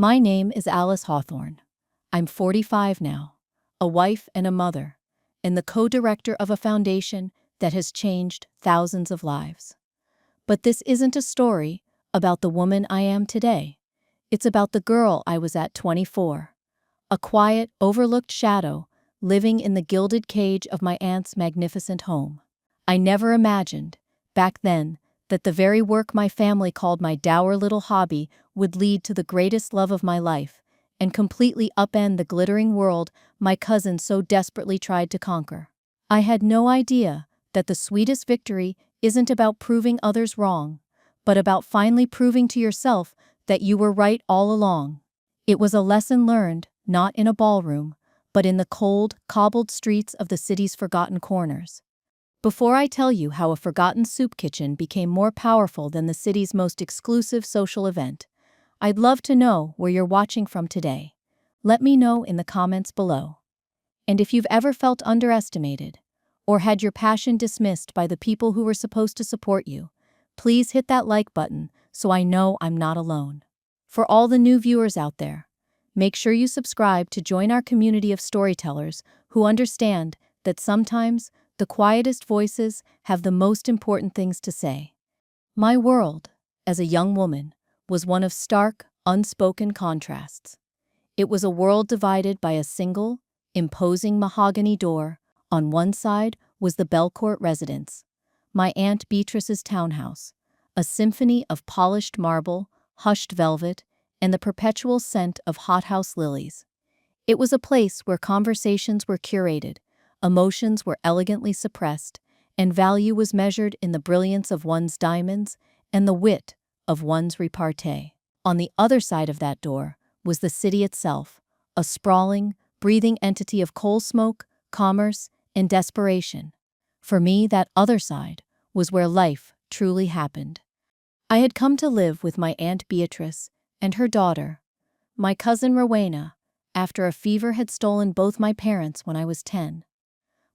My name is Alice Hawthorne. I'm 45 now, a wife and a mother, and the co-director of a foundation that has changed thousands of lives. But this isn't a story about the woman I am today. It's about the girl I was at 24, a quiet, overlooked shadow living in the gilded cage of my aunt's magnificent home. I never imagined, back then, that the very work my family called my dour little hobby would lead to the greatest love of my life and completely upend the glittering world my cousin so desperately tried to conquer. I had no idea that the sweetest victory isn't about proving others wrong, but about finally proving to yourself that you were right all along. It was a lesson learned, not in a ballroom, but in the cold, cobbled streets of the city's forgotten corners. Before I tell you how a forgotten soup kitchen became more powerful than the city's most exclusive social event, I'd love to know where you're watching from today. Let me know in the comments below. And if you've ever felt underestimated, or had your passion dismissed by the people who were supposed to support you, please hit that like button so I know I'm not alone. For all the new viewers out there, make sure you subscribe to join our community of storytellers who understand that sometimes the quietest voices have the most important things to say. My world, as a young woman, was one of stark, unspoken contrasts. It was a world divided by a single, imposing mahogany door. On one side was the Belcourt residence, my Aunt Beatrice's townhouse, a symphony of polished marble, hushed velvet, and the perpetual scent of hothouse lilies. It was a place where conversations were curated, emotions were elegantly suppressed, and value was measured in the brilliance of one's diamonds and the wit of one's repartee. On the other side of that door was the city itself, a sprawling, breathing entity of coal smoke, commerce, and desperation. For me, that other side was where life truly happened. I had come to live with my Aunt Beatrice and her daughter, my cousin Rowena, after a fever had stolen both my parents when I was 10.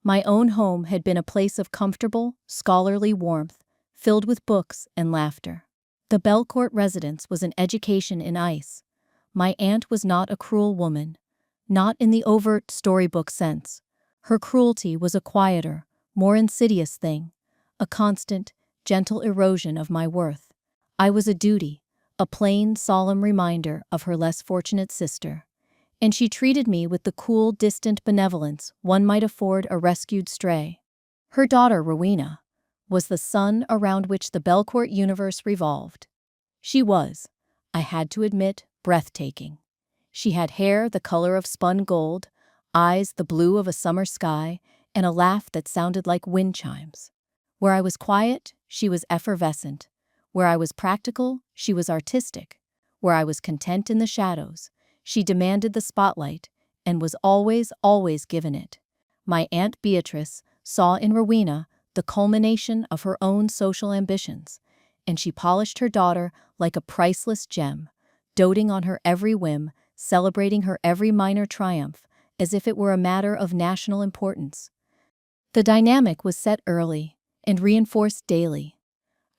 My own home had been a place of comfortable, scholarly warmth, filled with books and laughter. The Belcourt residence was an education in ice. My aunt was not a cruel woman, not in the overt storybook sense. Her cruelty was a quieter, more insidious thing, a constant, gentle erosion of my worth. I was a duty, a plain, solemn reminder of her less fortunate sister, and she treated me with the cool, distant benevolence one might afford a rescued stray. Her daughter, Rowena, was the sun around which the Belcourt universe revolved. She was, I had to admit, breathtaking. She had hair the color of spun gold, eyes the blue of a summer sky, and a laugh that sounded like wind chimes. Where I was quiet, she was effervescent. Where I was practical, she was artistic. Where I was content in the shadows, she demanded the spotlight and was always given it. My Aunt Beatrice saw in Rowena the culmination of her own social ambitions, and she polished her daughter like a priceless gem, doting on her every whim, celebrating her every minor triumph, as if it were a matter of national importance. The dynamic was set early and reinforced daily.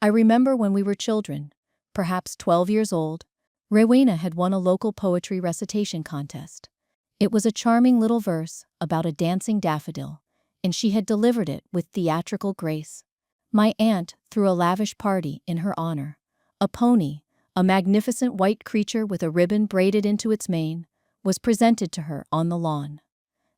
I remember when we were children, perhaps 12 years old, Rowena had won a local poetry recitation contest. It was a charming little verse about a dancing daffodil, and she had delivered it with theatrical grace. My aunt threw a lavish party in her honor. A pony, a magnificent white creature with a ribbon braided into its mane, was presented to her on the lawn.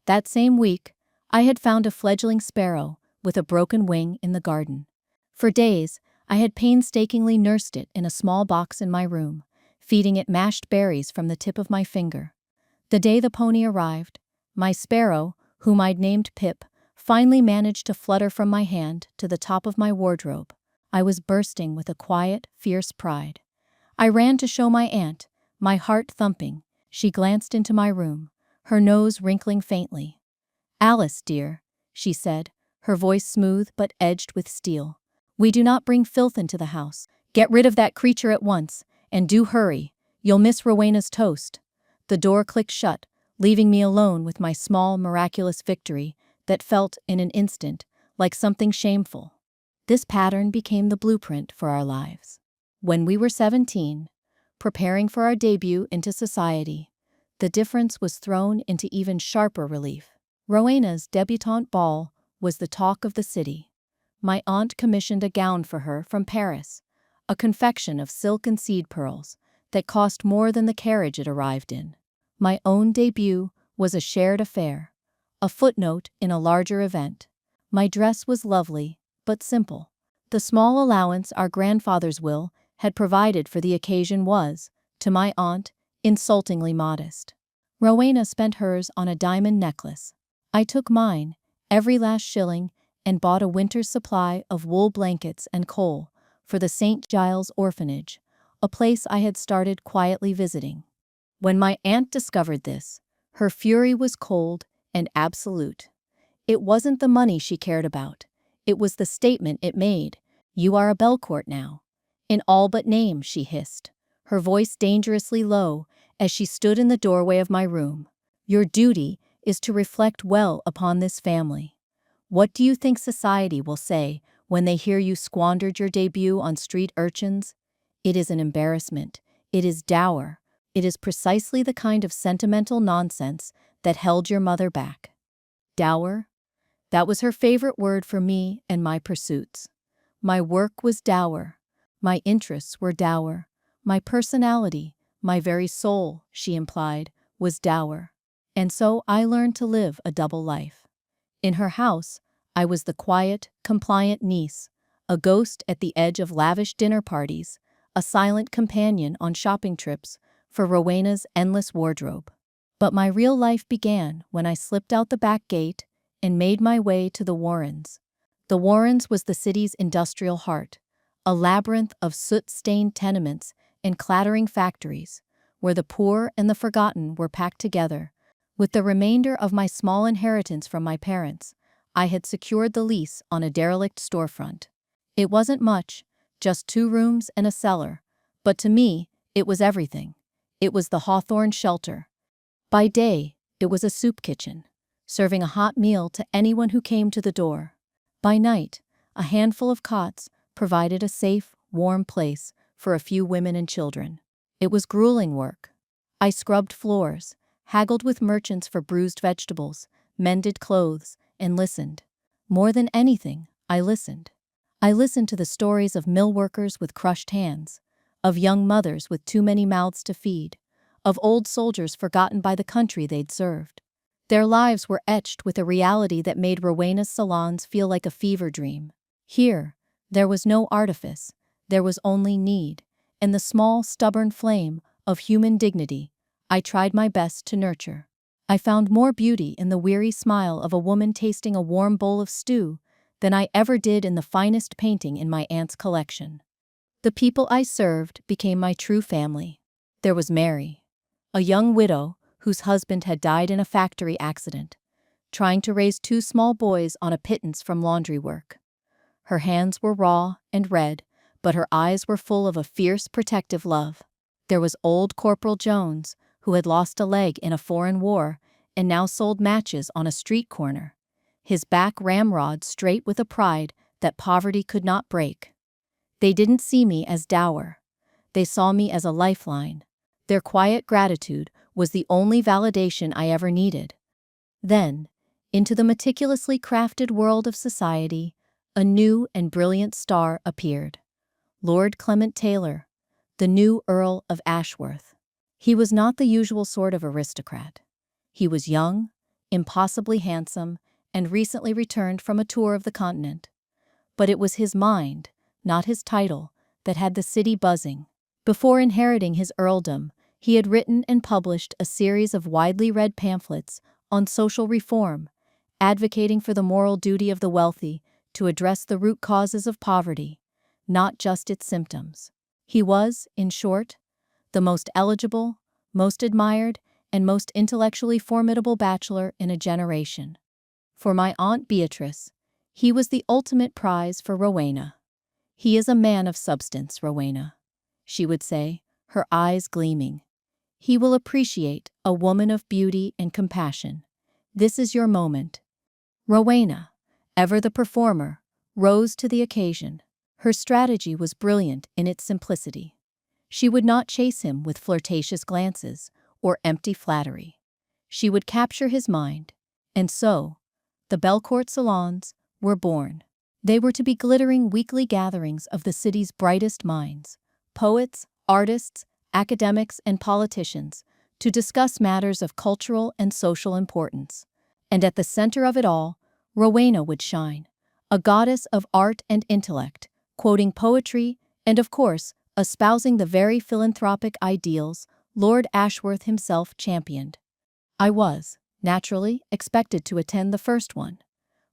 That same week, I had found a fledgling sparrow with a broken wing in the garden. For days, I had painstakingly nursed it in a small box in my room, feeding it mashed berries from the tip of my finger. The day the pony arrived, my sparrow, whom I'd named Pip, finally managed to flutter from my hand to the top of my wardrobe. I was bursting with a quiet, fierce pride. I ran to show my aunt, my heart thumping. She glanced into my room, her nose wrinkling faintly. "Alice, dear," she said, her voice smooth but edged with steel. "We do not bring filth into the house. Get rid of that creature at once, and do hurry. You'll miss Rowena's toast." The door clicked shut, leaving me alone with my small, miraculous victory that felt, in an instant, like something shameful. This pattern became the blueprint for our lives. When we were 17, preparing for our debut into society. The difference was thrown into even sharper relief. Rowena's debutante ball was the talk of the city. My aunt commissioned a gown for her from Paris, a confection of silk and seed pearls that cost more than the carriage it arrived in. My own debut was a shared affair, a footnote in a larger event. My dress was lovely, but simple. The small allowance our grandfather's will had provided for the occasion was, to my aunt, insultingly modest. Rowena spent hers on a diamond necklace. I took mine, every last shilling, and bought a winter's supply of wool blankets and coal for the St. Giles orphanage, a place I had started quietly visiting. When my aunt discovered this, her fury was cold and absolute. It wasn't the money she cared about. It was the statement it made. "You are a Belcourt now." "In all but name," she hissed, her voice dangerously low as she stood in the doorway of my room. "Your duty is to reflect well upon this family. What do you think society will say when they hear you squandered your debut on street urchins? It is an embarrassment. It is dour. It is precisely the kind of sentimental nonsense that held your mother back." Dour? That was her favorite word for me and my pursuits. My work was dour. My interests were dour. My personality, my very soul, she implied, was dour. And so I learned to live a double life. In her house, I was the quiet, compliant niece, a ghost at the edge of lavish dinner parties, a silent companion on shopping trips for Rowena's endless wardrobe. But my real life began when I slipped out the back gate and made my way to the Warrens. The Warrens was the city's industrial heart, a labyrinth of soot-stained tenements and clattering factories, where the poor and the forgotten were packed together. With the remainder of my small inheritance from my parents, I had secured the lease on a derelict storefront. It wasn't much, just 2 rooms and a cellar, but to me, it was everything. It was the Hawthorne shelter. By day, it was a soup kitchen, serving a hot meal to anyone who came to the door. By night, a handful of cots provided a safe, warm place for a few women and children. It was grueling work. I scrubbed floors, haggled with merchants for bruised vegetables, mended clothes, and listened. More than anything, I listened. I listened to the stories of mill workers with crushed hands, of young mothers with too many mouths to feed, of old soldiers forgotten by the country they'd served. Their lives were etched with a reality that made Rowena's salons feel like a fever dream. Here, there was no artifice, there was only need, and the small, stubborn flame of human dignity I tried my best to nurture. I found more beauty in the weary smile of a woman tasting a warm bowl of stew than I ever did in the finest painting in my aunt's collection. The people I served became my true family. There was Mary, a young widow whose husband had died in a factory accident, trying to raise 2 small boys on a pittance from laundry work. Her hands were raw and red, but her eyes were full of a fierce, protective love. There was old Corporal Jones, who had lost a leg in a foreign war and now sold matches on a street corner, his back ramrod straight with a pride that poverty could not break. They didn't see me as dour. They saw me as a lifeline. Their quiet gratitude was the only validation I ever needed. Then, into the meticulously crafted world of society, a new and brilliant star appeared. Lord Clement Taylor, the new Earl of Ashworth. He was not the usual sort of aristocrat. He was young, impossibly handsome, and recently returned from a tour of the continent. But it was his mind, not his title, that had the city buzzing. Before inheriting his earldom, he had written and published a series of widely read pamphlets on social reform, advocating for the moral duty of the wealthy to address the root causes of poverty, not just its symptoms. He was, in short, the most eligible, most admired, and most intellectually formidable bachelor in a generation. For my Aunt Beatrice, he was the ultimate prize for Rowena. "He is a man of substance, Rowena," she would say, her eyes gleaming. "He will appreciate a woman of beauty and compassion. This is your moment." Rowena, ever the performer, rose to the occasion. Her strategy was brilliant in its simplicity. She would not chase him with flirtatious glances or empty flattery. She would capture his mind. And so, the Belcourt salons were born. They were to be glittering weekly gatherings of the city's brightest minds, poets, artists, academics, and politicians, to discuss matters of cultural and social importance. And at the center of it all, Rowena would shine, a goddess of art and intellect, quoting poetry and, of course, espousing the very philanthropic ideals Lord Ashworth himself championed. I was, naturally, expected to attend the first one.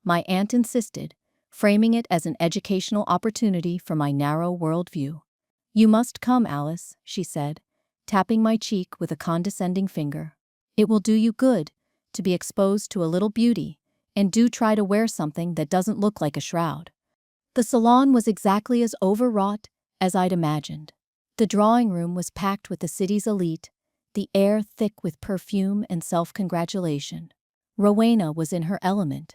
My aunt insisted, framing it as an educational opportunity for my narrow worldview. "You must come, Alice," she said, tapping my cheek with a condescending finger. "It will do you good to be exposed to a little beauty, and do try to wear something that doesn't look like a shroud." The salon was exactly as overwrought as I'd imagined. The drawing room was packed with the city's elite, the air thick with perfume and self-congratulation. Rowena was in her element,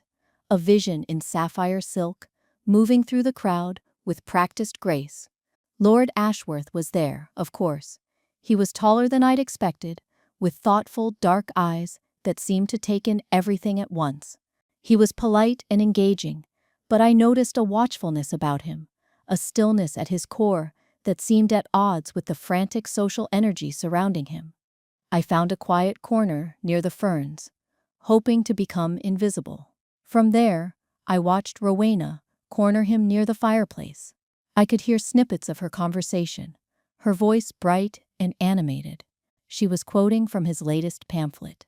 a vision in sapphire silk, moving through the crowd with practiced grace. Lord Ashworth was there, of course. He was taller than I'd expected, with thoughtful, dark eyes that seemed to take in everything at once. He was polite and engaging, but I noticed a watchfulness about him, a stillness at his core that seemed at odds with the frantic social energy surrounding him. I found a quiet corner near the ferns, hoping to become invisible. From there, I watched Rowena corner him near the fireplace. I could hear snippets of her conversation, her voice bright and animated. She was quoting from his latest pamphlet,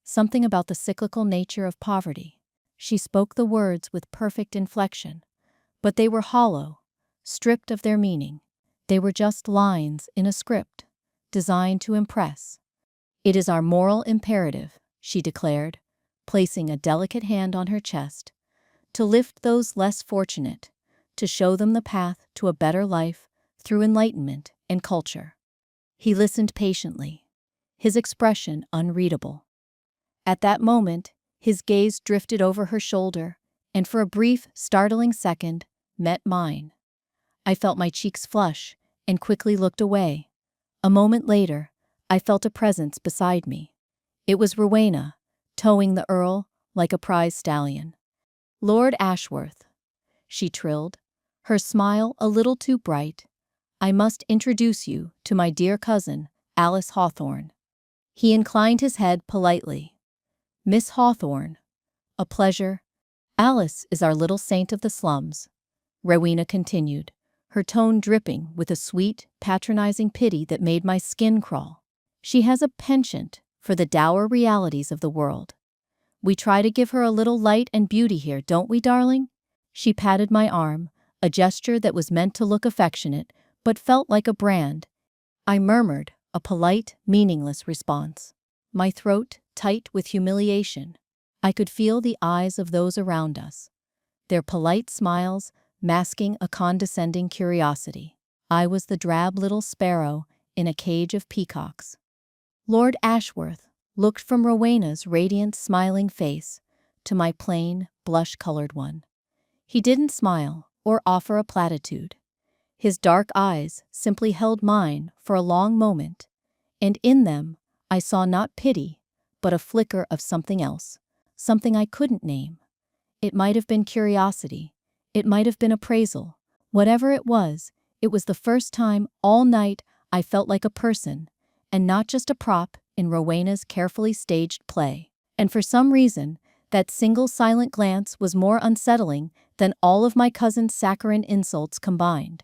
something about the cyclical nature of poverty. She spoke the words with perfect inflection, but they were hollow, stripped of their meaning. They were just lines in a script, designed to impress. "It is our moral imperative," she declared, placing a delicate hand on her chest, "to lift those less fortunate, to show them the path to a better life through enlightenment and culture." He listened patiently, his expression unreadable. At that moment, his gaze drifted over her shoulder and for a brief, startling second, met mine. I felt my cheeks flush and quickly looked away. A moment later, I felt a presence beside me. It was Rowena, towing the Earl like a prize stallion. "Lord Ashworth," she trilled, her smile a little too bright, "I must introduce you to my dear cousin, Alice Hawthorne." He inclined his head politely. "Miss Hawthorne, a pleasure." "Alice is our little saint of the slums," Rowena continued, her tone dripping with a sweet, patronizing pity that made my skin crawl. "She has a penchant for the dour realities of the world. We try to give her a little light and beauty here, don't we, darling?" She patted my arm, a gesture that was meant to look affectionate, but felt like a brand. I murmured, a polite, meaningless response, my throat tight with humiliation. I could feel the eyes of those around us, their polite smiles masking a condescending curiosity. I was the drab little sparrow in a cage of peacocks. Lord Ashworth looked from Rowena's radiant, smiling face to my plain, blush-colored one. He didn't smile or offer a platitude. His dark eyes simply held mine for a long moment, and in them I saw not pity, but a flicker of something else, something I couldn't name. It might have been curiosity, it might have been appraisal. Whatever it was the first time all night I felt like a person, and not just a prop in Rowena's carefully staged play. And for some reason, that single silent glance was more unsettling than all of my cousin's saccharine insults combined.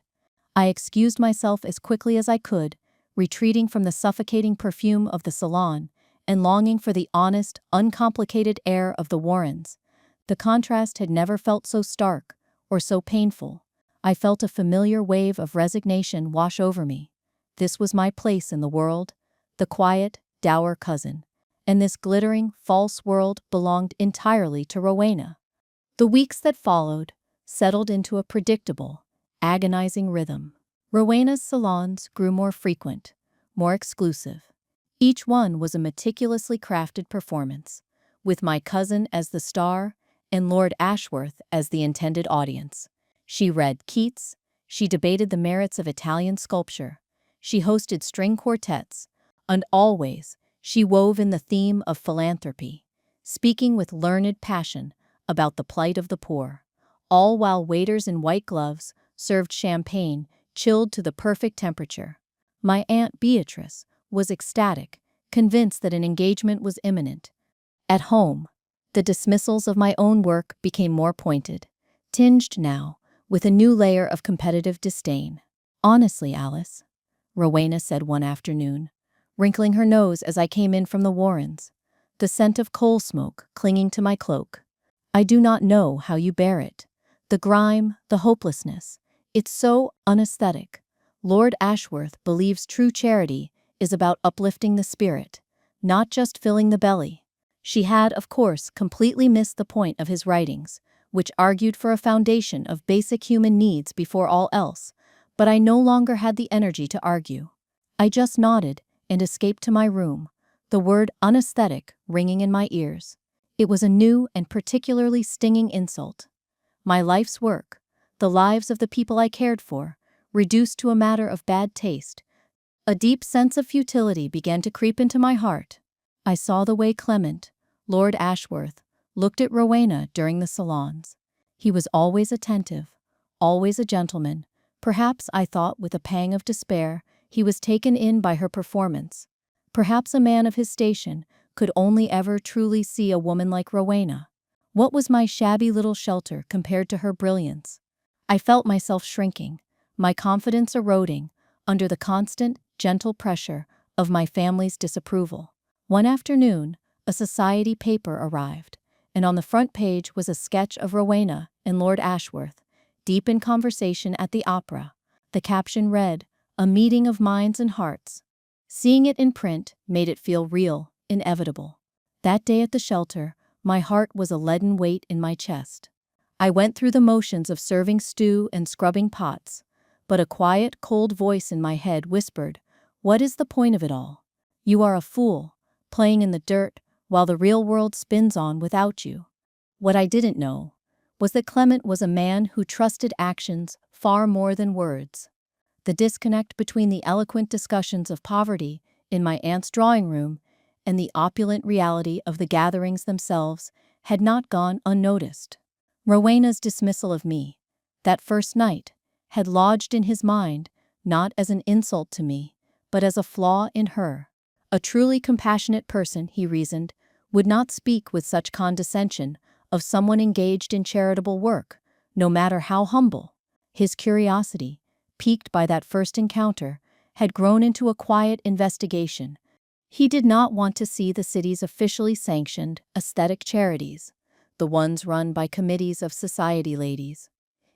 I excused myself as quickly as I could, retreating from the suffocating perfume of the salon and longing for the honest, uncomplicated air of the Warrens. The contrast had never felt so stark or so painful. I felt a familiar wave of resignation wash over me. This was my place in the world, the quiet, dour cousin, and this glittering, false world belonged entirely to Rowena. The weeks that followed settled into a predictable, agonizing rhythm. Rowena's salons grew more frequent, more exclusive. Each one was a meticulously crafted performance, with my cousin as the star and Lord Ashworth as the intended audience. She read Keats, she debated the merits of Italian sculpture, She hosted string quartets, and always she wove in the theme of philanthropy, speaking with learned passion about the plight of the poor, all while waiters in white gloves served champagne chilled to the perfect temperature. My Aunt Beatrice was ecstatic, convinced that an engagement was imminent. At home, the dismissals of my own work became more pointed, tinged now with a new layer of competitive disdain. "Honestly, Alice," Rowena said one afternoon, wrinkling her nose as I came in from the Warrens, the scent of coal smoke clinging to my cloak, "I do not know how you bear it. The grime, the hopelessness. It's so unaesthetic. Lord Ashworth believes true charity is about uplifting the spirit, not just filling the belly." She had, of course, completely missed the point of his writings, which argued for a foundation of basic human needs before all else, but I no longer had the energy to argue. I just nodded and escaped to my room, the word unaesthetic ringing in my ears. It was a new and particularly stinging insult. My life's work, the lives of the people I cared for, reduced to a matter of bad taste. A deep sense of futility began to creep into my heart. I saw the way Clement, Lord Ashworth, looked at Rowena during the salons. He was always attentive, always a gentleman. Perhaps, I thought with a pang of despair, he was taken in by her performance. Perhaps a man of his station could only ever truly see a woman like Rowena. What was my shabby little shelter compared to her brilliance? I felt myself shrinking, my confidence eroding, under the constant, gentle pressure of my family's disapproval. One afternoon, a society paper arrived, and on the front page was a sketch of Rowena and Lord Ashworth, deep in conversation at the opera. The caption read, "A meeting of minds and hearts." Seeing it in print made it feel real, inevitable. That day at the shelter, my heart was a leaden weight in my chest. I went through the motions of serving stew and scrubbing pots, but a quiet, cold voice in my head whispered, "What is the point of it all? You are a fool, playing in the dirt while the real world spins on without you." What I didn't know was that Clement was a man who trusted actions far more than words. The disconnect between the eloquent discussions of poverty in my aunt's drawing room and the opulent reality of the gatherings themselves had not gone unnoticed. Rowena's dismissal of me, that first night, had lodged in his mind not as an insult to me, but as a flaw in her. A truly compassionate person, he reasoned, would not speak with such condescension of someone engaged in charitable work, no matter how humble. His curiosity, piqued by that first encounter, had grown into a quiet investigation. He did not want to see the city's officially sanctioned aesthetic charities, the ones run by committees of society ladies.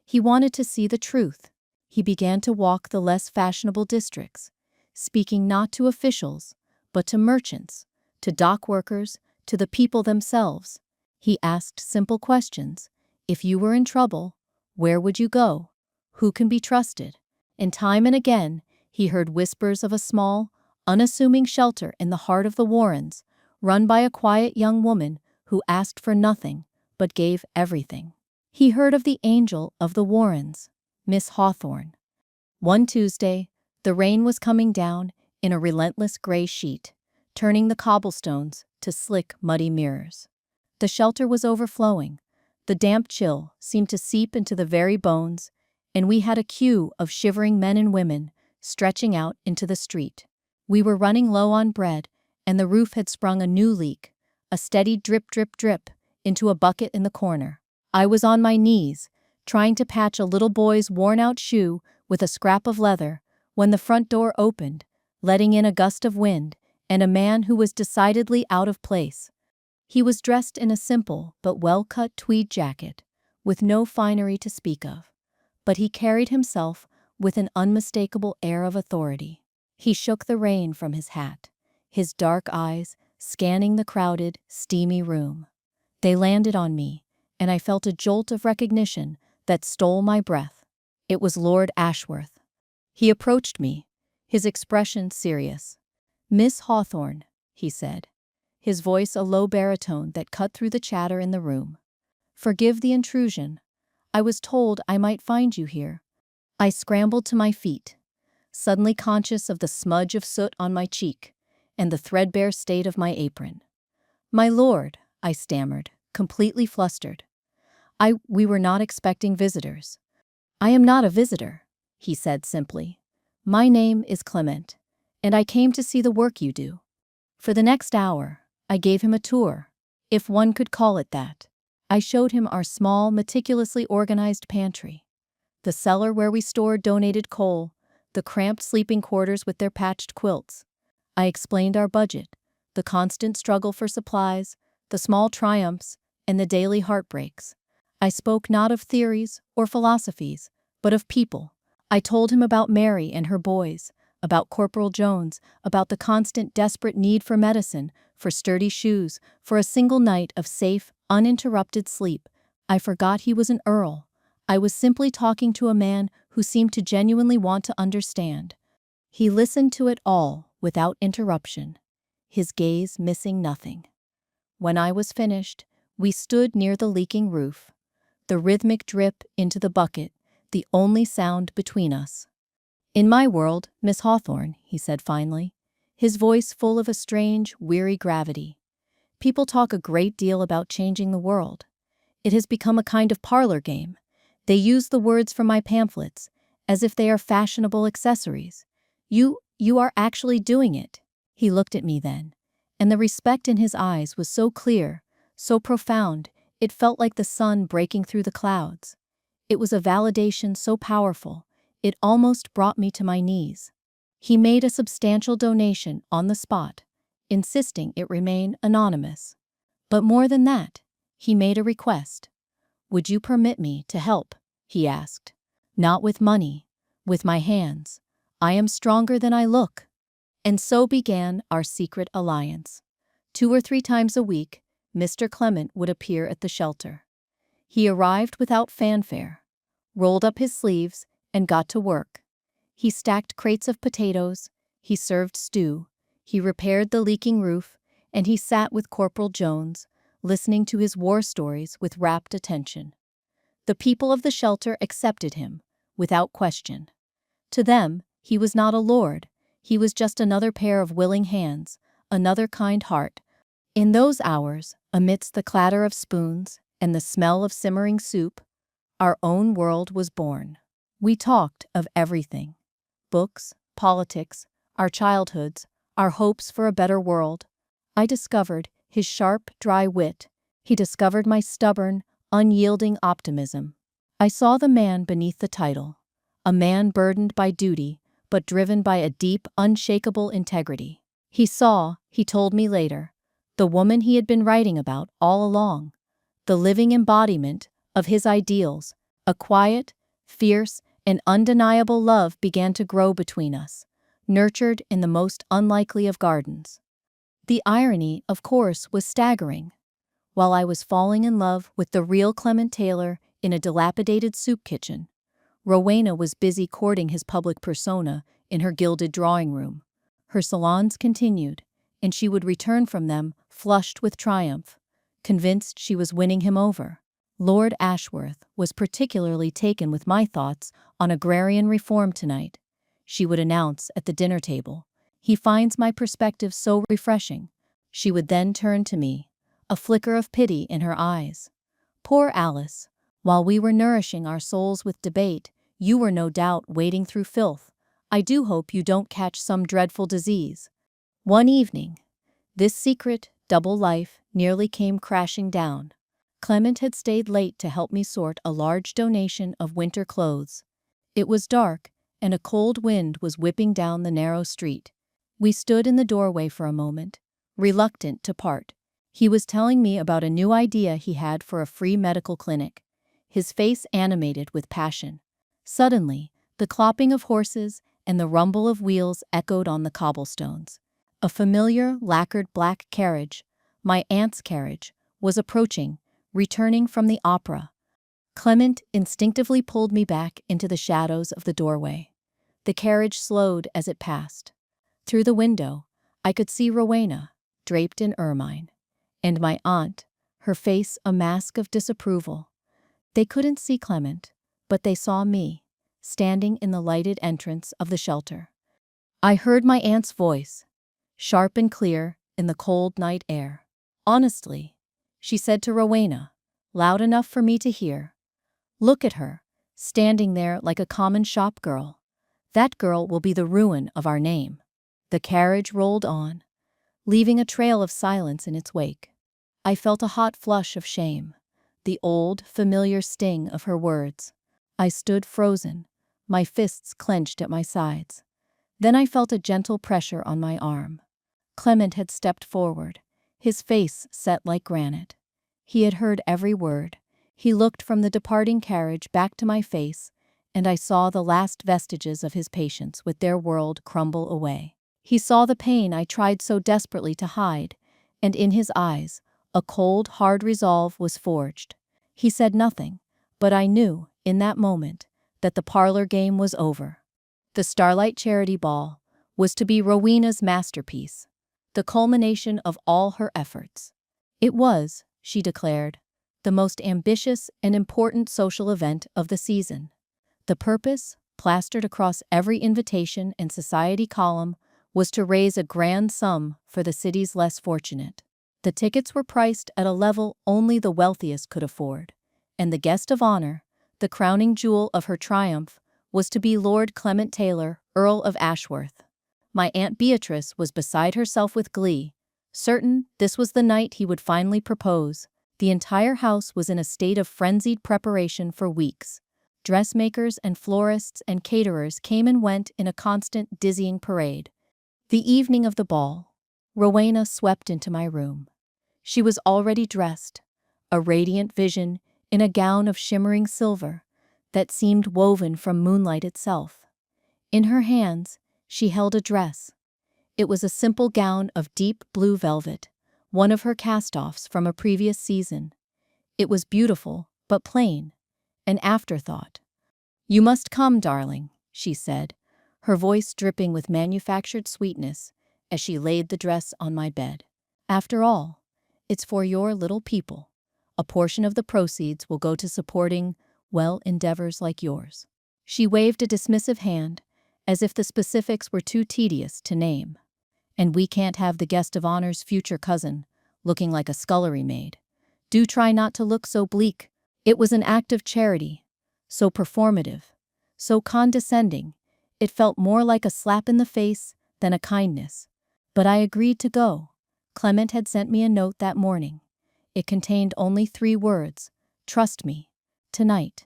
He wanted to see the truth. He began to walk the less fashionable districts, speaking not to officials, but to merchants, to dock workers, to the people themselves. He asked simple questions. If you were in trouble, where would you go? Who can be trusted? And time and again, he heard whispers of a small, unassuming shelter in the heart of the Warrens, run by a quiet young woman who asked for nothing, but gave everything. He heard of the angel of the Warrens, Miss Hawthorne. One Tuesday, the rain was coming down in a relentless gray sheet, turning the cobblestones to slick, muddy mirrors. The shelter was overflowing. The damp chill seemed to seep into the very bones, and we had a queue of shivering men and women stretching out into the street. We were running low on bread, and the roof had sprung a new leak, a steady drip, drip, drip, into a bucket in the corner. I was on my knees, trying to patch a little boy's worn-out shoe with a scrap of leather, when the front door opened, letting in a gust of wind, and a man who was decidedly out of place. He was dressed in a simple but well-cut tweed jacket, with no finery to speak of, but he carried himself with an unmistakable air of authority. He shook the rain from his hat, his dark eyes scanning the crowded, steamy room. They landed on me, and I felt a jolt of recognition that stole my breath. It was Lord Ashworth. He approached me, his expression serious. "Miss Hawthorne," he said, his voice a low baritone that cut through the chatter in the room. "Forgive the intrusion. I was told I might find you here." I scrambled to my feet. suddenly conscious of the smudge of soot on my cheek and the threadbare state of my apron. "My lord," I stammered, completely flustered. We were not expecting visitors." "I am not a visitor," he said simply. "My name is Clement, and I came to see the work you do." For the next hour, I gave him a tour, if one could call it that. I showed him our small, meticulously organized pantry, the cellar where we stored donated coal, the cramped sleeping quarters with their patched quilts. I explained our budget, the constant struggle for supplies, the small triumphs, and the daily heartbreaks. I spoke not of theories or philosophies, but of people. I told him about Mary and her boys, about Corporal Jones, about the constant desperate need for medicine, for sturdy shoes, for a single night of safe, uninterrupted sleep. I forgot he was an earl. I was simply talking to a man who seemed to genuinely want to understand. He listened to it all without interruption, his gaze missing nothing. When I was finished, we stood near the leaking roof, the rhythmic drip into the bucket, the only sound between us. "In my world, Miss Hawthorne," he said finally, his voice full of a strange, weary gravity, "people talk a great deal about changing the world. It has become a kind of parlor game. They use the words from my pamphlets as if they are fashionable accessories. You are actually doing it." He looked at me then, and the respect in his eyes was so clear, so profound, it felt like the sun breaking through the clouds. It was a validation so powerful, it almost brought me to my knees. He made a substantial donation on the spot, insisting it remain anonymous. But more than that, he made a request. "Would you permit me to help?" he asked. "Not with money, with my hands. I am stronger than I look." And so began our secret alliance. 2 or 3 times a week, Mr. Clement would appear at the shelter. He arrived without fanfare, rolled up his sleeves, and got to work. He stacked crates of potatoes, he served stew, he repaired the leaking roof, and he sat with Corporal Jones, listening to his war stories with rapt attention. The people of the shelter accepted him, without question. To them, he was not a lord, he was just another pair of willing hands, another kind heart. In those hours, amidst the clatter of spoons and the smell of simmering soup, our own world was born. We talked of everything: books, politics, our childhoods, our hopes for a better world. I discovered his sharp, dry wit. He discovered my stubborn, unyielding optimism. I saw the man beneath the title, a man burdened by duty, but driven by a deep, unshakable integrity. He saw, he told me later, the woman he had been writing about all along, the living embodiment of his ideals. A quiet, fierce, and undeniable love began to grow between us, nurtured in the most unlikely of gardens. The irony, of course, was staggering. While I was falling in love with the real Clement Taylor in a dilapidated soup kitchen, Rowena was busy courting his public persona in her gilded drawing room. Her salons continued, and she would return from them flushed with triumph, convinced she was winning him over. Lord Ashworth was particularly taken with my thoughts on agrarian reform tonight. She would announce at the dinner table, "He finds my perspective so refreshing." She would then turn to me, a flicker of pity in her eyes. "Poor Alice, while we were nourishing our souls with debate, you were no doubt wading through filth. I do hope you don't catch some dreadful disease." One evening, this secret, double life nearly came crashing down. Clement had stayed late to help me sort a large donation of winter clothes. It was dark, and a cold wind was whipping down the narrow street. We stood in the doorway for a moment, reluctant to part. He was telling me about a new idea he had for a free medical clinic, his face animated with passion. Suddenly, the clopping of horses and the rumble of wheels echoed on the cobblestones. A familiar, lacquered black carriage, my aunt's carriage, was approaching, returning from the opera. Clement instinctively pulled me back into the shadows of the doorway. The carriage slowed as it passed. Through the window, I could see Rowena, draped in ermine, and my aunt, her face a mask of disapproval. They couldn't see Clement, but they saw me, standing in the lighted entrance of the shelter. I heard my aunt's voice, sharp and clear in the cold night air. "Honestly," she said to Rowena, loud enough for me to hear. "Look at her, standing there like a common shop girl. That girl will be the ruin of our name." The carriage rolled on, leaving a trail of silence in its wake. I felt a hot flush of shame, the old, familiar sting of her words. I stood frozen, my fists clenched at my sides. Then I felt a gentle pressure on my arm. Clement had stepped forward, his face set like granite. He had heard every word. He looked from the departing carriage back to my face, and I saw the last vestiges of his patience with their world crumble away. He saw the pain I tried so desperately to hide, and in his eyes, a cold, hard resolve was forged. He said nothing, but I knew, in that moment, that the parlor game was over. The Starlight Charity Ball was to be Rowena's masterpiece, the culmination of all her efforts. It was, she declared, the most ambitious and important social event of the season. The purpose, plastered across every invitation and society column, was to raise a grand sum for the city's less fortunate. The tickets were priced at a level only the wealthiest could afford, and the guest of honor, the crowning jewel of her triumph, was to be Lord Clement Taylor, Earl of Ashworth. My Aunt Beatrice was beside herself with glee, certain this was the night he would finally propose. The entire house was in a state of frenzied preparation for weeks. Dressmakers and florists and caterers came and went in a constant, dizzying parade. The evening of the ball, Rowena swept into my room. She was already dressed, a radiant vision in a gown of shimmering silver that seemed woven from moonlight itself. In her hands, she held a dress. It was a simple gown of deep blue velvet, one of her cast-offs from a previous season. It was beautiful, but plain, an afterthought. "You must come, darling," she said, her voice dripping with manufactured sweetness as she laid the dress on my bed. "After all, it's for your little people. A portion of the proceeds will go to supporting, well, endeavors like yours." She waved a dismissive hand, as if the specifics were too tedious to name. "And we can't have the guest of honor's future cousin looking like a scullery maid. Do try not to look so bleak." It was an act of charity, so performative, so condescending, it felt more like a slap in the face than a kindness. But I agreed to go. Clement had sent me a note that morning. It contained only 3 words: "Trust me. Tonight."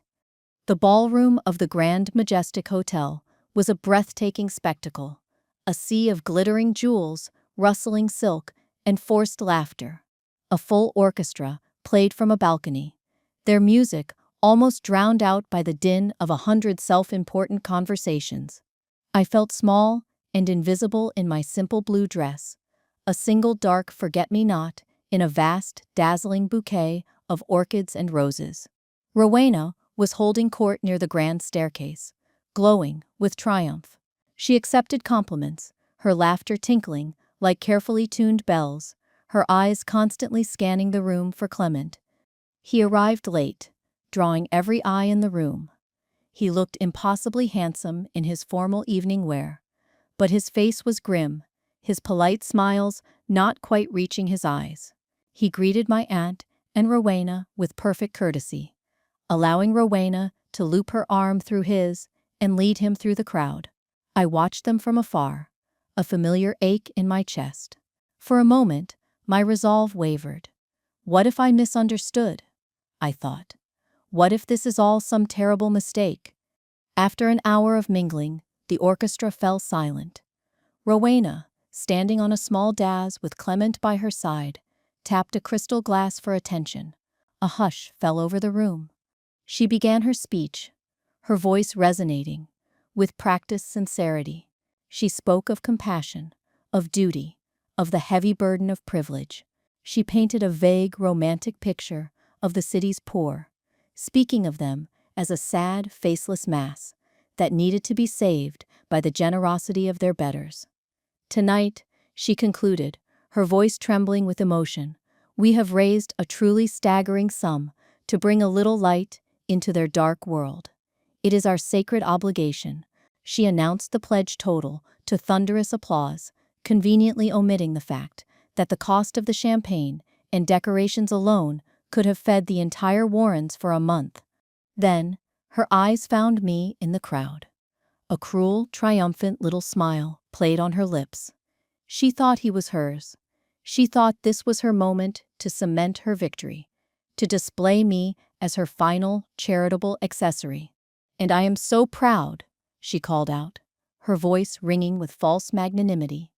The ballroom of the Grand Majestic Hotel was a breathtaking spectacle, a sea of glittering jewels, rustling silk, and forced laughter. A full orchestra played from a balcony, their music almost drowned out by the din of 100 self-important conversations. I felt small and invisible in my simple blue dress, a single dark forget-me-not in a vast, dazzling bouquet of orchids and roses. Rowena was holding court near the grand staircase, glowing with triumph. She accepted compliments, her laughter tinkling like carefully tuned bells, her eyes constantly scanning the room for Clement. He arrived late, drawing every eye in the room. He looked impossibly handsome in his formal evening wear, but his face was grim, his polite smiles not quite reaching his eyes. He greeted my aunt and Rowena with perfect courtesy, allowing Rowena to loop her arm through his and lead him through the crowd. I watched them from afar, a familiar ache in my chest. For a moment, my resolve wavered. What if I misunderstood? I thought. What if this is all some terrible mistake? After an hour of mingling, the orchestra fell silent. Rowena, standing on a small dais with Clement by her side, tapped a crystal glass for attention. A hush fell over the room. She began her speech, her voice resonating with practiced sincerity. She spoke of compassion, of duty, of the heavy burden of privilege. She painted a vague, romantic picture of the city's poor, speaking of them as a sad, faceless mass that needed to be saved by the generosity of their betters. "Tonight," she concluded, her voice trembling with emotion, "we have raised a truly staggering sum to bring a little light into their dark world. It is our sacred obligation. She announced the pledge total to thunderous applause, conveniently omitting the fact that the cost of the champagne and decorations alone could have fed the entire Warrens for a month. Then, her eyes found me in the crowd. A cruel, triumphant little smile played on her lips. She thought he was hers. She thought this was her moment to cement her victory, to display me as her final, charitable accessory. "And I am so proud," she called out, her voice ringing with false magnanimity,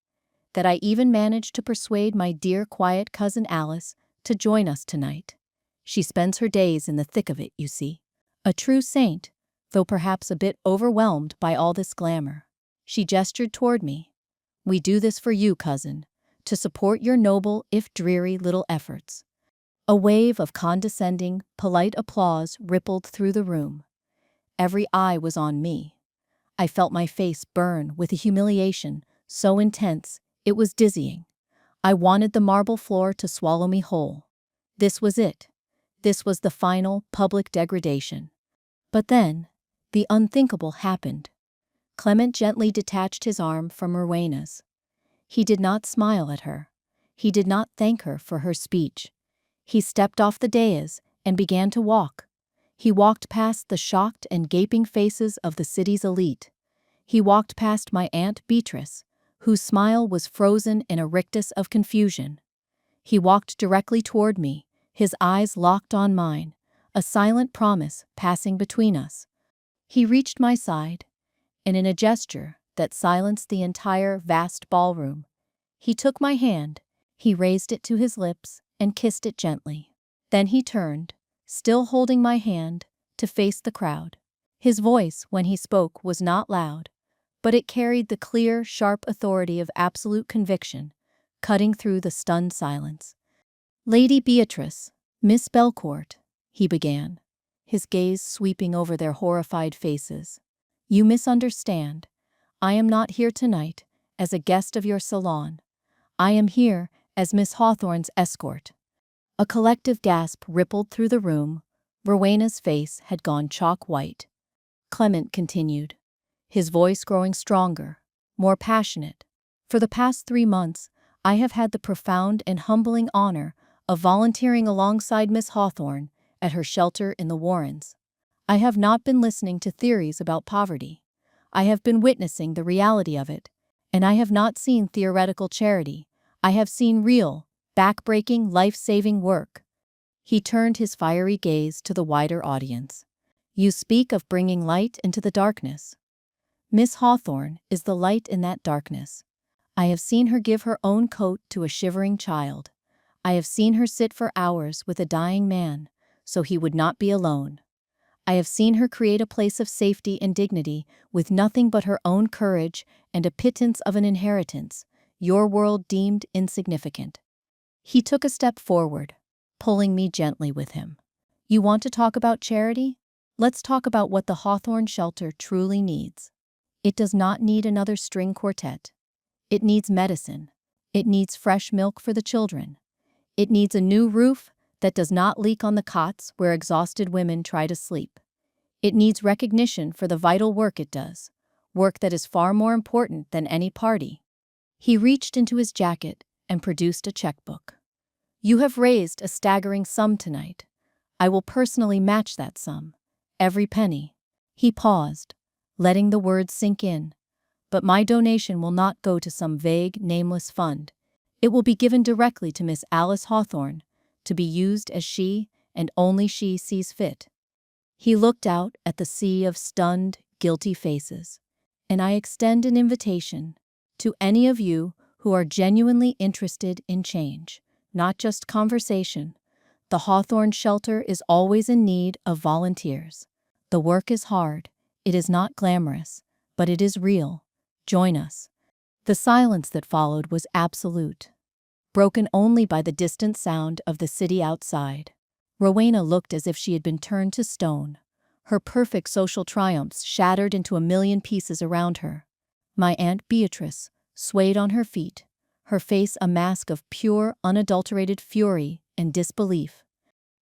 "that I even managed to persuade my dear quiet cousin Alice to join us tonight. She spends her days in the thick of it, you see. A true saint, though perhaps a bit overwhelmed by all this glamour." She gestured toward me. "We do this for you, cousin, to support your noble if dreary little efforts." A wave of condescending, polite applause rippled through the room. Every eye was on me. I felt my face burn with a humiliation so intense it was dizzying. I wanted the marble floor to swallow me whole. This was it. This was the final, public degradation. But then, the unthinkable happened. Clement gently detached his arm from Rowena's. He did not smile at her. He did not thank her for her speech. He stepped off the dais and began to walk. He walked past the shocked and gaping faces of the city's elite. He walked past my Aunt Beatrice, whose smile was frozen in a rictus of confusion. He walked directly toward me, his eyes locked on mine, a silent promise passing between us. He reached my side, and in a gesture that silenced the entire vast ballroom, he took my hand, he raised it to his lips, and kissed it gently. Then he turned, still holding my hand, to face the crowd. His voice, when he spoke, was not loud, but it carried the clear, sharp authority of absolute conviction, cutting through the stunned silence. "Lady Beatrice, Miss Belcourt," he began, his gaze sweeping over their horrified faces. "You misunderstand. I am not here tonight as a guest of your salon. I am here as Miss Hawthorne's escort." A collective gasp rippled through the room. Rowena's face had gone chalk white. Clement continued, his voice growing stronger, more passionate. "For the past 3 months, I have had the profound and humbling honor of volunteering alongside Miss Hawthorne at her shelter in the Warrens. I have not been listening to theories about poverty. I have been witnessing the reality of it, and I have not seen theoretical charity. I have seen real, back-breaking, life-saving work." He turned his fiery gaze to the wider audience. "You speak of bringing light into the darkness. Miss Hawthorne is the light in that darkness. I have seen her give her own coat to a shivering child. I have seen her sit for hours with a dying man, so he would not be alone. I have seen her create a place of safety and dignity with nothing but her own courage and a pittance of an inheritance your world deemed insignificant." He took a step forward, pulling me gently with him. "You want to talk about charity? Let's talk about what the Hawthorne shelter truly needs. It does not need another string quartet. It needs medicine. It needs fresh milk for the children. It needs a new roof that does not leak on the cots where exhausted women try to sleep. It needs recognition for the vital work it does, work that is far more important than any party." He reached into his jacket and produced a checkbook. "You have raised a staggering sum tonight. I will personally match that sum, every penny." He paused, letting the words sink in. "But my donation will not go to some vague, nameless fund. It will be given directly to Miss Alice Hawthorne, to be used as she, and only she, sees fit." He looked out at the sea of stunned, guilty faces. "And I extend an invitation to any of you who are genuinely interested in change, not just conversation. The Hawthorne shelter is always in need of volunteers. The work is hard, it is not glamorous, but it is real. Join us." The silence that followed was absolute, broken only by the distant sound of the city outside. Rowena looked as if she had been turned to stone, her perfect social triumphs shattered into a million pieces around her. My Aunt Beatrice swayed on her feet, her face a mask of pure, unadulterated fury and disbelief.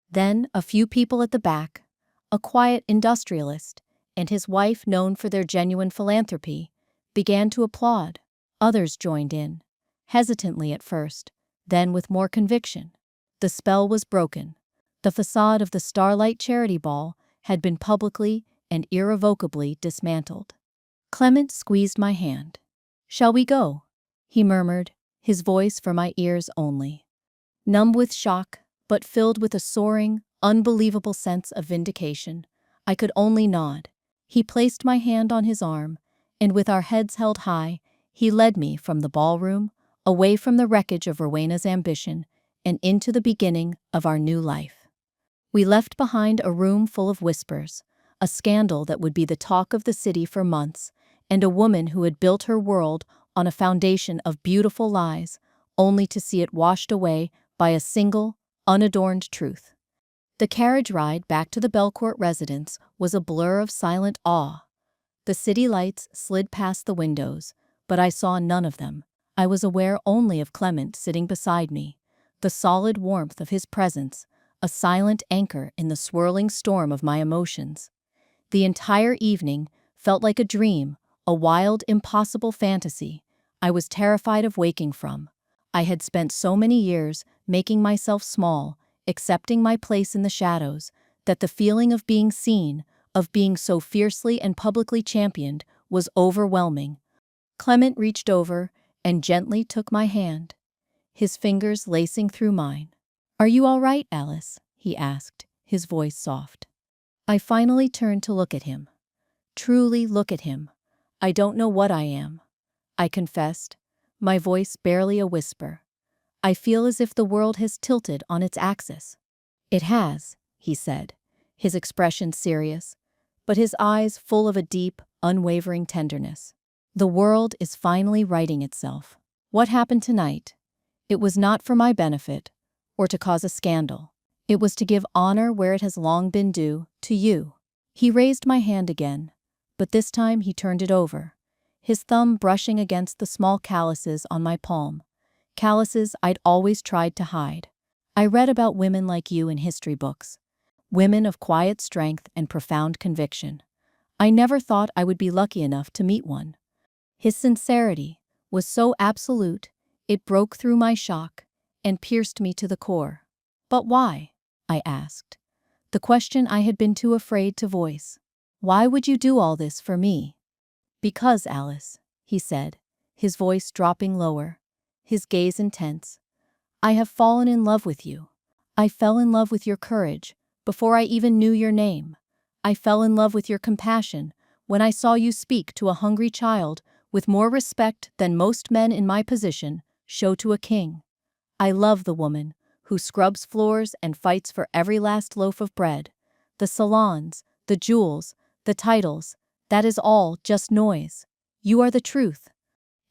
Then a few people at the back, a quiet industrialist, and his wife, known for their genuine philanthropy, began to applaud. Others joined in, hesitantly at first, then with more conviction. The spell was broken. The facade of the Starlight Charity Ball had been publicly and irrevocably dismantled. Clement squeezed my hand. "Shall we go?" he murmured, his voice for my ears only. Numb with shock, but filled with a soaring, unbelievable sense of vindication, I could only nod. He placed my hand on his arm, and with our heads held high, he led me from the ballroom, away from the wreckage of Rowena's ambition, and into the beginning of our new life. We left behind a room full of whispers, a scandal that would be the talk of the city for months, and a woman who had built her world on a foundation of beautiful lies, only to see it washed away by a single, unadorned truth. The carriage ride back to the Belcourt residence was a blur of silent awe. The city lights slid past the windows, but I saw none of them. I was aware only of Clement sitting beside me, the solid warmth of his presence, a silent anchor in the swirling storm of my emotions. The entire evening felt like a dream, a wild, impossible fantasy I was terrified of waking from. I had spent so many years making myself small, accepting my place in the shadows, that the feeling of being seen, of being so fiercely and publicly championed, was overwhelming. Clement reached over and gently took my hand, his fingers lacing through mine. "Are you all right, Alice?" he asked, his voice soft. I finally turned to look at him. Truly look at him. "I don't know what I am," I confessed, my voice barely a whisper. "I feel as if the world has tilted on its axis." "It has," he said, his expression serious, but his eyes full of a deep, unwavering tenderness. "The world is finally righting itself. What happened tonight? It was not for my benefit, or to cause a scandal. It was to give honor where it has long been due, to you." He raised my hand again, but this time he turned it over, his thumb brushing against the small calluses on my palm, calluses I'd always tried to hide. "I read about women like you in history books, women of quiet strength and profound conviction. I never thought I would be lucky enough to meet one." His sincerity was so absolute, it broke through my shock and pierced me to the core. "But why?" I asked, the question I had been too afraid to voice. "Why would you do all this for me?" "Because, Alice," he said, his voice dropping lower, his gaze intense, "I have fallen in love with you. I fell in love with your courage before I even knew your name. I fell in love with your compassion when I saw you speak to a hungry child with more respect than most men in my position show to a king. I love the woman who scrubs floors and fights for every last loaf of bread. The salons, the jewels, the titles, that is all just noise. You are the truth."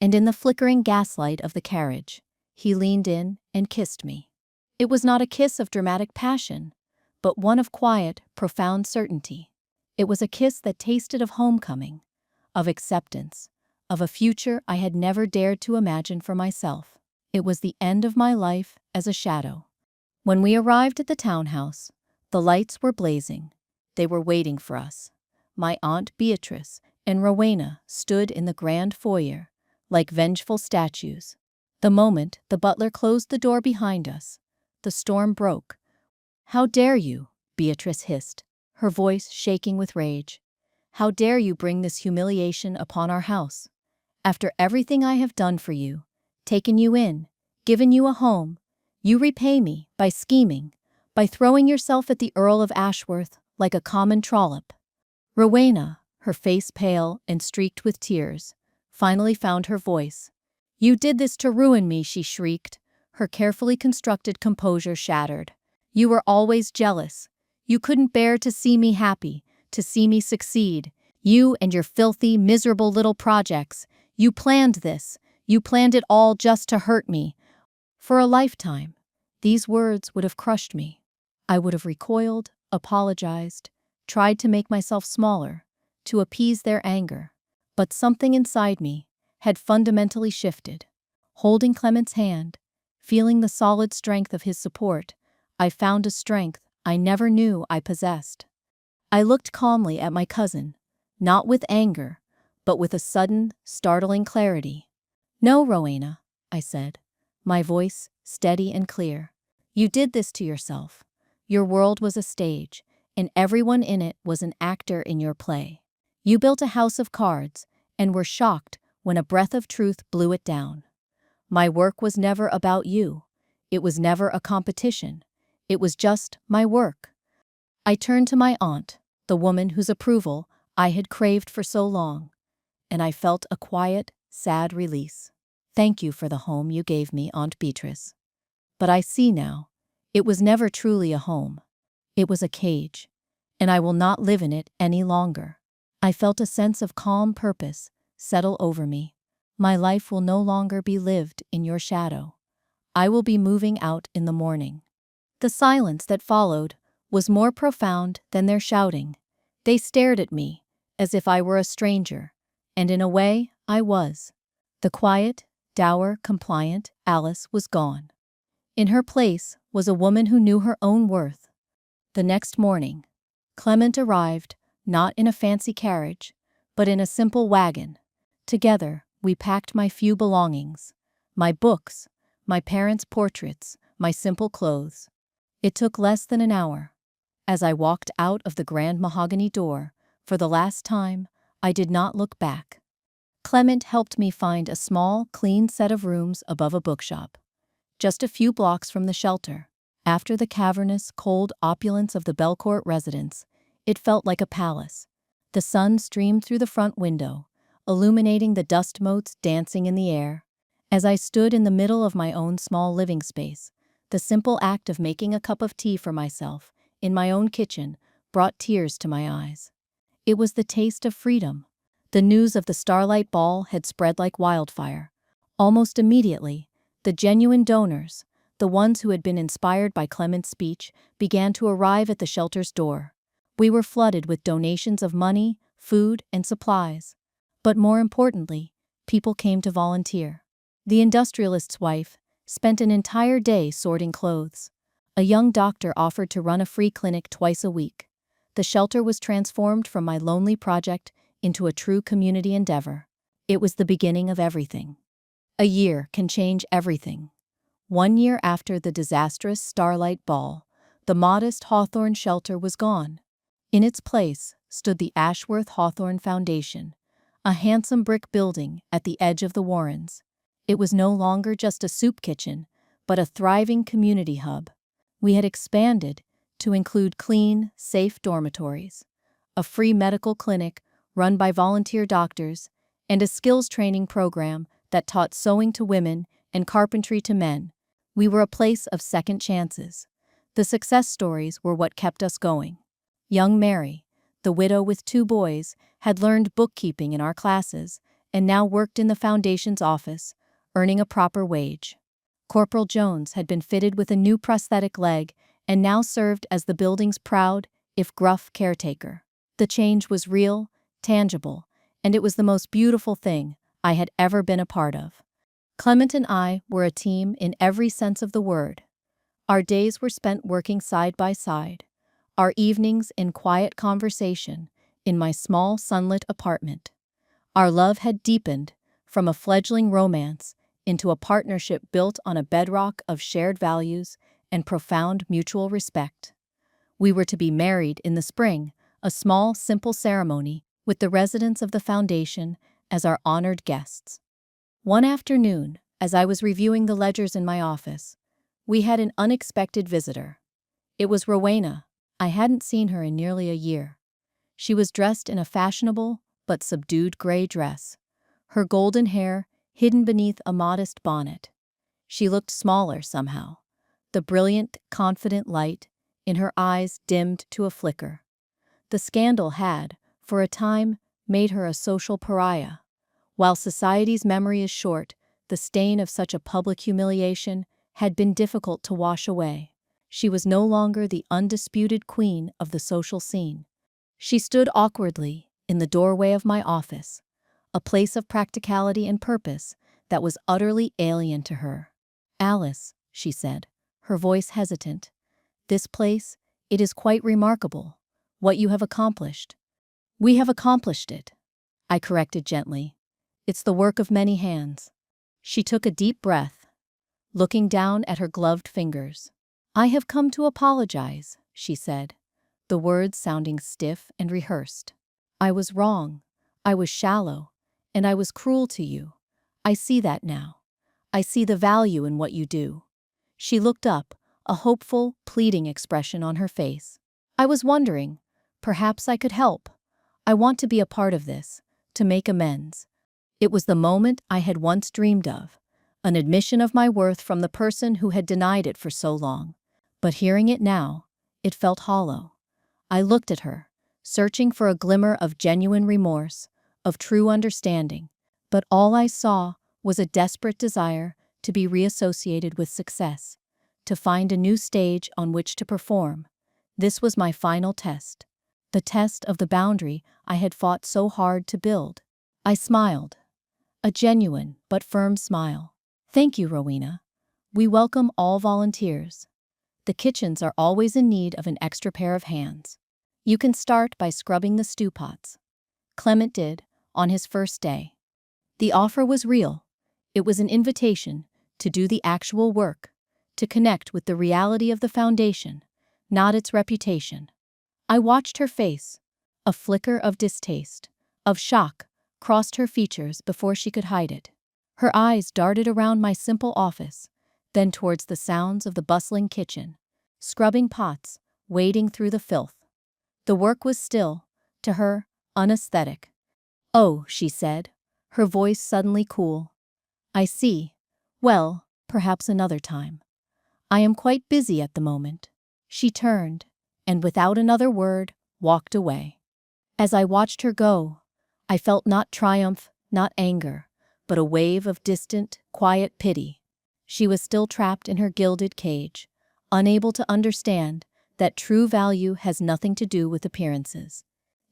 And in the flickering gaslight of the carriage, he leaned in and kissed me. It was not a kiss of dramatic passion, but one of quiet, profound certainty. It was a kiss that tasted of homecoming, of acceptance, of a future I had never dared to imagine for myself. It was the end of my life as a shadow. When we arrived at the townhouse, the lights were blazing. They were waiting for us. My Aunt Beatrice and Rowena stood in the grand foyer, like vengeful statues. The moment the butler closed the door behind us, the storm broke. "How dare you?" Beatrice hissed, her voice shaking with rage. "How dare you bring this humiliation upon our house? After everything I have done for you, taken you in, given you a home, you repay me by scheming, by throwing yourself at the Earl of Ashworth like a common trollop." Rowena, her face pale and streaked with tears, finally found her voice. "You did this to ruin me," she shrieked, her carefully constructed composure shattered. "You were always jealous. You couldn't bear to see me happy, to see me succeed. You and your filthy, miserable little projects. You planned this. You planned it all just to hurt me." For a lifetime, these words would have crushed me. I would have recoiled, apologized, tried to make myself smaller, to appease their anger. But something inside me had fundamentally shifted. Holding Clement's hand, feeling the solid strength of his support, I found a strength I never knew I possessed. I looked calmly at my cousin, not with anger, but with a sudden, startling clarity. "No, Rowena," I said, my voice steady and clear. "You did this to yourself. Your world was a stage, and everyone in it was an actor in your play. You built a house of cards, and were shocked when a breath of truth blew it down. My work was never about you. It was never a competition. It was just my work." I turned to my aunt, the woman whose approval I had craved for so long, and I felt a quiet, sad release. "Thank you for the home you gave me, Aunt Beatrice. But I see now, it was never truly a home. It was a cage, and I will not live in it any longer." I felt a sense of calm purpose settle over me. My life will no longer be lived in your shadow. I will be moving out in the morning. The silence that followed was more profound than their shouting. They stared at me, as if I were a stranger, and in a way, I was. The quiet, dour, compliant Alice was gone. In her place was a woman who knew her own worth. The next morning, Clement arrived, not in a fancy carriage, but in a simple wagon. Together, we packed my few belongings, my books, my parents' portraits, my simple clothes. It took less than an hour. As I walked out of the grand mahogany door, for the last time, I did not look back. Clement helped me find a small, clean set of rooms above a bookshop, just a few blocks from the shelter. After the cavernous, cold opulence of the Belcourt residence, it felt like a palace. The sun streamed through the front window, illuminating the dust motes dancing in the air. As I stood in the middle of my own small living space, the simple act of making a cup of tea for myself, in my own kitchen, brought tears to my eyes. It was the taste of freedom. The news of the Starlight Ball had spread like wildfire. Almost immediately, the genuine donors, the ones who had been inspired by Clement's speech, began to arrive at the shelter's door. We were flooded with donations of money, food, and supplies. But more importantly, people came to volunteer. The industrialist's wife spent an entire day sorting clothes. A young doctor offered to run a free clinic twice a week. The shelter was transformed from my lonely project into a true community endeavor. It was the beginning of everything. A year can change everything. 1 year after the disastrous Starlight Ball, the modest Hawthorne shelter was gone. In its place stood the Ashworth Hawthorne Foundation, a handsome brick building at the edge of the Warrens. It was no longer just a soup kitchen, but a thriving community hub. We had expanded to include clean, safe dormitories, a free medical clinic run by volunteer doctors, and a skills training program that taught sewing to women and carpentry to men. We were a place of second chances. The success stories were what kept us going. Young Mary, the widow with 2 boys, had learned bookkeeping in our classes and now worked in the foundation's office, earning a proper wage. Corporal Jones had been fitted with a new prosthetic leg and now served as the building's proud, if gruff, caretaker. The change was real, tangible, and it was the most beautiful thing I had ever been a part of. Clement and I were a team in every sense of the word. Our days were spent working side by side, our evenings in quiet conversation in my small sunlit apartment. Our love had deepened from a fledgling romance into a partnership built on a bedrock of shared values and profound mutual respect. We were to be married in the spring, a small, simple ceremony with the residents of the foundation as our honored guests. One afternoon, as I was reviewing the ledgers in my office, we had an unexpected visitor. It was Rowena. I hadn't seen her in nearly a year. She was dressed in a fashionable but subdued gray dress, her golden hair hidden beneath a modest bonnet. She looked smaller somehow, the brilliant, confident light in her eyes dimmed to a flicker. The scandal had, for a time, made her a social pariah. While society's memory is short, the stain of such a public humiliation had been difficult to wash away. She was no longer the undisputed queen of the social scene. She stood awkwardly in the doorway of my office, a place of practicality and purpose that was utterly alien to her. "Alice," she said, her voice hesitant, "this place, it is quite remarkable, what you have accomplished." We have accomplished it, I corrected gently. It's the work of many hands. She took a deep breath, looking down at her gloved fingers. I have come to apologize, she said, the words sounding stiff and rehearsed. I was wrong. I was shallow. And I was cruel to you. I see that now. I see the value in what you do. She looked up, a hopeful, pleading expression on her face. I was wondering, perhaps I could help. I want to be a part of this, to make amends. It was the moment I had once dreamed of, an admission of my worth from the person who had denied it for so long. But hearing it now, it felt hollow. I looked at her, searching for a glimmer of genuine remorse, of true understanding, but all I saw was a desperate desire to be reassociated with success, to find a new stage on which to perform. This was my final test, the test of the boundary I had fought so hard to build. I smiled, a genuine but firm smile. Thank you, Rowena. We welcome all volunteers. The kitchens are always in need of an extra pair of hands. You can start by scrubbing the stew pots. Clement did, on his first day. The offer was real. It was an invitation to do the actual work, to connect with the reality of the foundation, not its reputation. I watched her face. A flicker of distaste, of shock, crossed her features before she could hide it. Her eyes darted around my simple office, then towards the sounds of the bustling kitchen, scrubbing pots, wading through the filth. The work was still, to her, unaesthetic. Oh, she said, her voice suddenly cool. I see. Well, perhaps another time. I am quite busy at the moment. She turned, and without another word, walked away. As I watched her go, I felt not triumph, not anger, but a wave of distant, quiet pity. She was still trapped in her gilded cage, unable to understand that true value has nothing to do with appearances.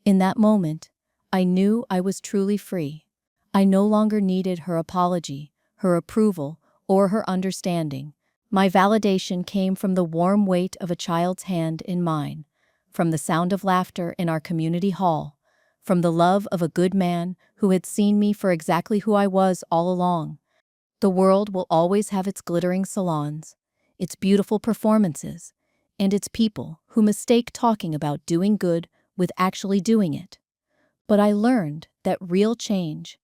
In that moment, I knew I was truly free. I no longer needed her apology, her approval, or her understanding. My validation came from the warm weight of a child's hand in mine, from the sound of laughter in our community hall, from the love of a good man who had seen me for exactly who I was all along. The world will always have its glittering salons, its beautiful performances, and its people who mistake talking about doing good with actually doing it. But I learned that real change,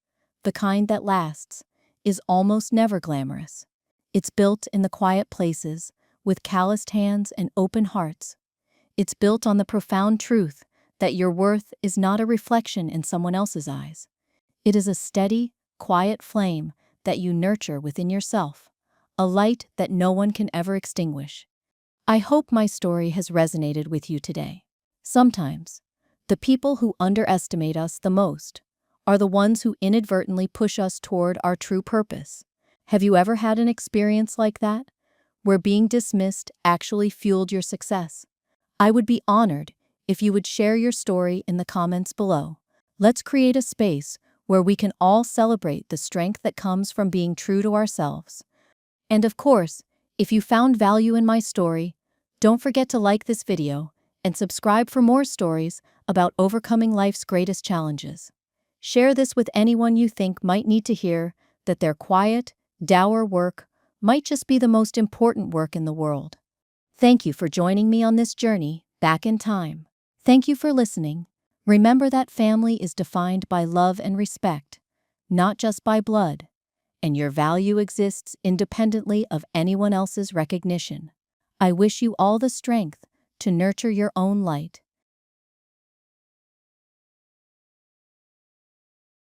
the kind that lasts, is almost never glamorous. It's built in the quiet places, with calloused hands and open hearts. It's built on the profound truth that your worth is not a reflection in someone else's eyes. It is a steady, quiet flame that you nurture within yourself, a light that no one can ever extinguish. I hope my story has resonated with you today. Sometimes, the people who underestimate us the most are the ones who inadvertently push us toward our true purpose. Have you ever had an experience like that, where being dismissed actually fueled your success? I would be honored if you would share your story in the comments below. Let's create a space where we can all celebrate the strength that comes from being true to ourselves. And of course, if you found value in my story, don't forget to like this video and subscribe for more stories about overcoming life's greatest challenges. Share this with anyone you think might need to hear that their quiet, dour work might just be the most important work in the world. Thank you for joining me on this journey back in time. Thank you for listening. Remember that family is defined by love and respect, not just by blood, and your value exists independently of anyone else's recognition. I wish you all the strength to nurture your own light,